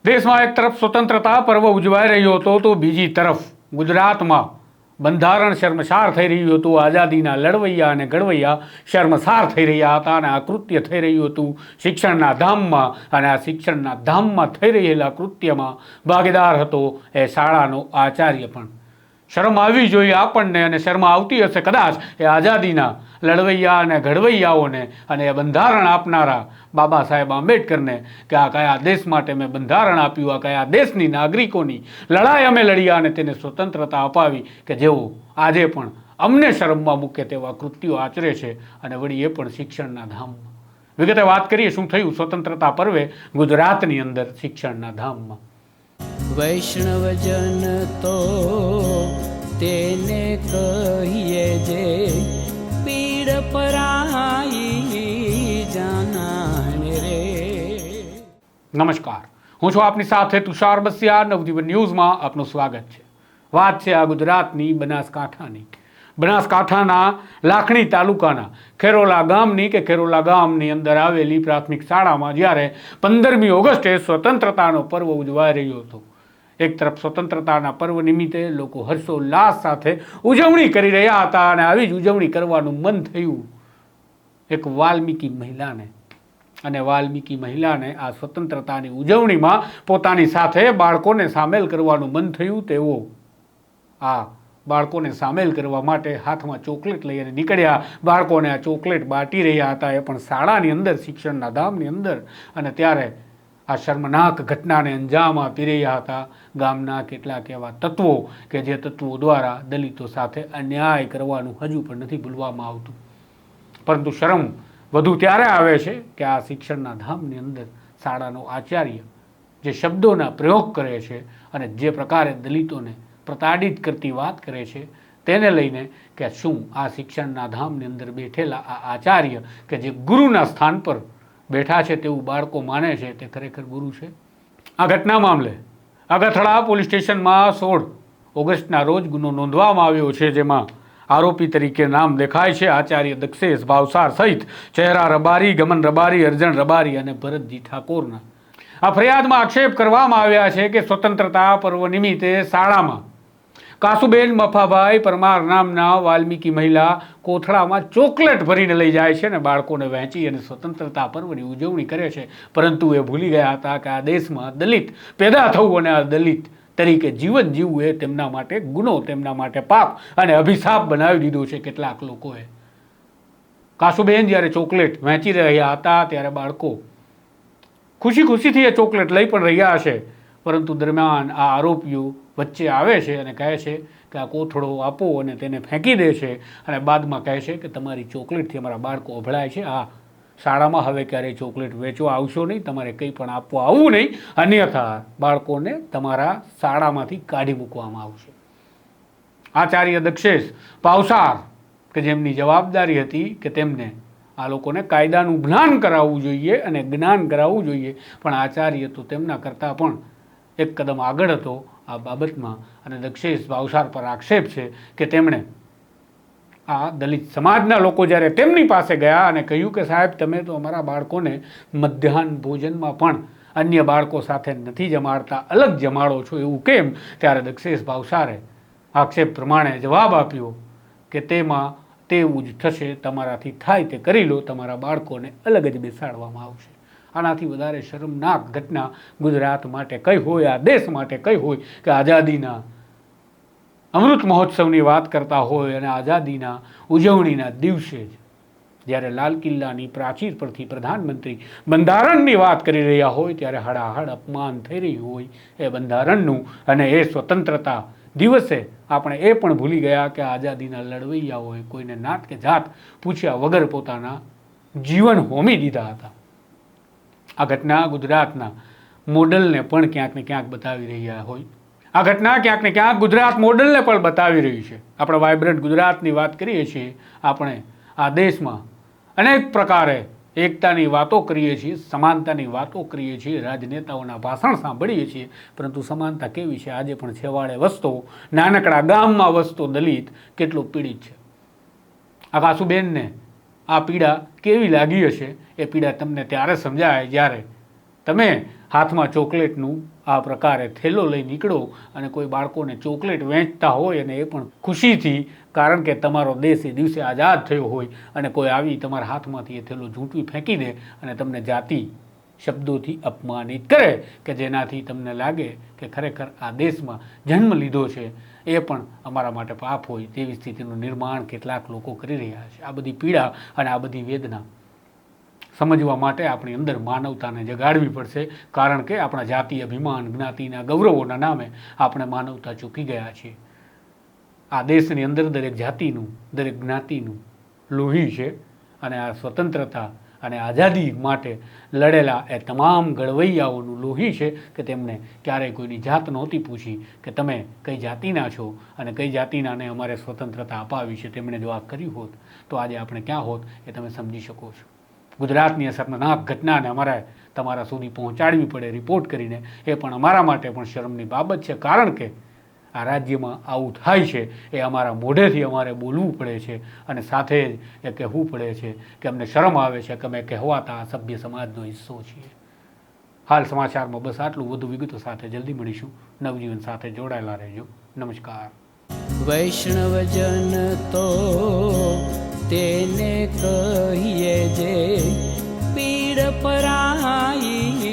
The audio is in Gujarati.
દેશમાં એક તરફ સ્વતંત્રતા પર્વ ઉજવાઈ રહ્યો હતો તો બીજી તરફ ગુજરાતમાં બંધારણ શર્મસાર થઈ રહ્યું હતું. આઝાદીના લડવૈયા અને ઘડવૈયા શર્મસાર થઈ રહ્યા હતા અને આ કૃત્ય થઈ રહ્યું હતું શિક્ષણના ધામમાં. અને આ શિક્ષણના ધામમાં થઈ રહેલા કૃત્યમાં ભાગીદાર હતો એ શાળાનો આચાર્ય પણ. શરમ આવવી જોઈએ આપણને, અને શરમ આવતી હશે કદાચ એ આઝાદીના લડવૈયા અને ઘડવૈયાઓને અને એ બંધારણ આપનારા બાબા સાહેબ આંબેડકરને કે આ કયા દેશ માટે મેં બંધારણ આપ્યું, આ કયા દેશની નાગરિકોની લડાઈ અમે લડ્યા અને તેને સ્વતંત્રતા અપાવી, કે જેઓ આજે પણ અમને શરમમાં મૂકે તેવા કૃત્યો આચરે છે, અને વળી એ પણ શિક્ષણના ધામમાં. વિગતે વાત કરીએ શું થયું સ્વતંત્રતા પર્વે ગુજરાતની અંદર શિક્ષણના ધામમાં. વૈષ્ણવજન તો તેને કહીએ જે પીડ પરાઈ જાનાને રે. નમસ્કાર, હું છું આપની સાથે તુષાર બસિયા. નવજીવન ન્યૂઝમાં આપનું સ્વાગત છે. વાત છે આ ગુજરાતની બનાસકાંઠાની. બનાસકાંઠાના લાખણી તાલુકાના ખેરોલા ગામની કે ખેરોલા ગામની અંદર આવેલી પ્રાથમિક શાળામાં જ્યારે 15મી ઓગસ્ટે સ્વતંત્રતાનો પર્વ ઉજવાઈ રહ્યો હતો. એક તરફ સ્વતંત્રતાના પર્વ નિમિત્તે લોકો હર્ષોલ્લાસ સાથે ઉજવણી કરી રહ્યા હતા, અને આવી જ ઉજવણી કરવાનું મન થયું એક વાલ્મીકી મહિલાને. અને વાલ્મીકી મહિલાને આ સ્વતંત્રતાની ઉજવણીમાં પોતાની સાથે બાળકોને સામેલ કરવાનું મન થયું. તેઓ આ બાળકોને સામેલ કરવા માટે હાથમાં ચોકલેટ લઈ અને નીકળ્યા. બાળકોને આ ચોકલેટ બાટી રહ્યા હતા, એ પણ શાળાની અંદર, શિક્ષણના ધામની અંદર. અને ત્યારે આ શર્મનાક ઘટનાને અંજામ આપી રહ્યા હતા ગામના કેટલાક એવા તત્વો કે જે તત્વો દ્વારા દલિતો સાથે અન્યાય કરવાનું હજુ પણ નથી ભૂલવામાં આવતું. પરંતુ શરમ વધુ ત્યારે આવે છે કે આ શિક્ષણના ધામની અંદર શાળાનો આચાર્ય જે શબ્દોના પ્રયોગ કરે છે અને જે પ્રકારે દલિતોને પ્રતાડિત કરતી વાત કરે છે, તેને લઈને કે શું આ શિક્ષણના ધામની અંદર બેઠેલા આ આચાર્ય કે જે ગુરુના સ્થાન પર બેઠા છે તેવું બાળકો માને છે, તે ખરેખર ગુરુ છે? આ ઘટના મામલે અગથળા પોલીસ સ્ટેશનમાં 16 ઓગસ્ટના રોજ ગુનો નોંધવામાં આવ્યો છે, જેમાં આરોપી તરીકે નામ દેખાય છે આચાર્ય દક્ષેશ ભાવસાર સહિત ચહેરા રબારી, ગમન રબારી, અર્જણ રબારી અને ભરતજી ઠાકોરના. આ ફરિયાદમાં આક્ષેપ કરવામાં આવ્યા છે કે સ્વતંત્રતા પર્વ નિમિત્તે શાળામાં કાસુબેન મફાભાઈ પરમાર નામના વાલ્મીકી મહિલા કોથળામાં ચોકલેટ ભરીને લઈ જાય છે અને બાળકોને વહેંચી અને સ્વતંત્રતા પર્વની ઉજવણી કરે છે. પરંતુ એ ભૂલી ગયા હતા કે આ દેશમાં દલિત પેદા થવું અને આ દલિત તરીકે જીવન જીવવું એ તેમના માટે ગુનો, તેમના માટે પાપ અને અભિશાપ બનાવી દીધો છે કેટલાક લોકોએ. કાસુબેન જ્યારે ચોકલેટ વહેંચી રહ્યા હતા ત્યારે બાળકો ખુશી ખુશીથી એ ચોકલેટ લઈ પણ રહ્યા હશે, પરંતુ દરમિયાન આ આરોપીઓ વચ્ચે આવે છે અને કહે છે કે આ કોથળો આપો, અને તેને ફેંકી દે છે. અને બાદમાં કહે છે કે તમારી ચોકલેટથી અમારા બાળકો અભળાય છે, આ શાળામાં હવે ક્યારેય ચોકલેટ વેચવા આવશો નહીં, તમારે કંઈ પણ આપવા આવવું નહીં, અન્યથા બાળકોને તમારા શાળામાંથી કાઢી મૂકવામાં આવશે. આચાર્ય દક્ષેશ ભાવસાર કે જેમની જવાબદારી હતી કે તેમને આ લોકોને કાયદાનું જ્ઞાન કરાવવું જોઈએ અને જ્ઞાન કરાવવું જોઈએ, પણ આચાર્ય તો તેમના કરતાં પણ એક કદમ આગળ હતો આ બાબતમાં. અને દક્ષેશ ભાવસાર પર આક્ષેપ છે કે તેમણે આ દલિત સમાજના લોકો જ્યારે તેમની પાસે ગયા અને કહ્યું કે સાહેબ તમે તો અમારા બાળકોને મધ્યાહન ભોજનમાં પણ અન્ય બાળકો સાથે નથી જમાડતા, અલગ જમાડો છો, એવું કેમ? ત્યારે દક્ષેશ ભાવસારે આક્ષેપ પ્રમાણે જવાબ આપ્યો કે તેમાં તેવું જ થશે, તમારાથી થાય તે કરી લો, તમારા બાળકોને અલગ જ બેસાડવામાં આવશે. આનાથી વધારે શરમનાક ઘટના ગુજરાત માટે કઈ હોય, આ દેશ માટે કઈ હોય કે આઝાદીના અમૃત મહોત્સવની વાત કરતા હોય અને આઝાદીના ઉજવણીના દિવસે જ જ્યારે લાલ કિલ્લાની પ્રાચીર પરથી પ્રધાનમંત્રી બંધારણની વાત કરી રહ્યા હોય ત્યારે હડાહડ અપમાન થઈ રહ્યું હોય એ બંધારણનું. અને એ સ્વતંત્રતા દિવસે આપણે એ પણ ભૂલી ગયા કે આઝાદીના લડવૈયાઓએ કોઈને નાત કે જાત પૂછ્યા વગર પોતાના જીવન હોમી દીધા હતા. આ ઘટના ગુજરાતના મોડલને પણ ક્યાંક ને ક્યાંક બતાવી રહ્યા હોય. આ ઘટના ક્યાંક ને ક્યાંક ગુજરાત મોડલને પણ બતાવી રહી છે. આપણે વાઇબ્રન્ટ ગુજરાતની વાત કરીએ છીએ, આપણે આ દેશમાં અનેક પ્રકારે એકતાની વાતો કરીએ છીએ, સમાનતાની વાતો કરીએ છીએ, રાજનેતાઓના ભાષણ સાંભળીએ છીએ, પરંતુ સમાનતા કેવી છે? આજે પણ છેવાડે વસતો, નાનકડા ગામમાં વસતો દલિત કેટલો પીડિત છે. આ કાસુબેનને આ પીડા કેવી લાગી હશે એ પીડા તમને ત્યારે સમજાય જ્યારે તમે હાથમાં ચોકલેટનું આ પ્રકારે થેલો લઈ નીકળો અને કોઈ બાળકોને ચોકલેટ વેચતા હોય અને એ પણ ખુશીથી, કારણ કે તમારો દેશ એ દિવસે આઝાદ થયો હોય, અને કોઈ આવી તમારા હાથમાંથી એ થેલો ઝૂંટવી ફેંકી દે અને તમને જાતિ શબ્દોથી અપમાનિત કરે કે જેનાથી તમને લાગે કે ખરેખર આ દેશમાં જન્મ લીધો છે એ પણ અમારા માટે પાપ હોય, તેવી સ્થિતિનું નિર્માણ કેટલાક લોકો કરી રહ્યા છે. આ બધી પીડા અને આ બધી વેદના સમજવા માટે આપણી અંદર માનવતાને જગાડવી પડશે, કારણ કે આપણા જાતિ અભિમાન જ્ઞાતિના ગૌરવોના નામે આપણે માનવતા ચૂકી ગયા છીએ. આ દેશની અંદર દરેક જાતિનું દરેક જ્ઞાતિનું લોહી છે, અને આ સ્વતંત્રતા અને આઝાદી માટે લડેલા એ તમામ ઘડવૈયાઓનું લોહી છે કે તેમણે ક્યારેય કોઈની જાત નહોતી પૂછી કે તમે કઈ જાતિના છો અને કઈ જાતિનાને અમારે સ્વતંત્રતા અપાવી છે. તેમણે જો આ કર્યું હોત તો આજે આપણે ક્યાં હોત એ તમે સમજી શકો છો. ગુજરાતની અસરનાક ઘટનાને અમારે તમારા સુધી પહોંચાડવી પડે રિપોર્ટ કરીને, એ પણ અમારા માટે પણ શરમની બાબત છે, કારણ કે આ રાજ્યમાં આવું થાય છે એ અમારા મોઢેથી અમારે બોલવું પડે છે, અને સાથે જ એ કહેવું પડે છે કે અમને શરમ આવે છે કે અમે કહેવાતા આ સભ્ય સમાજનો હિસ્સો છીએ. હાલ સમાચારમાં બસ આટલું. વધુ વિગતો સાથે જલ્દી મળીશું. નવજીવન સાથે જોડાયેલા રહેજો. નમસ્કાર. વૈષ્ણવજન તો તેને કહીએ જે પીડ પરાઈ.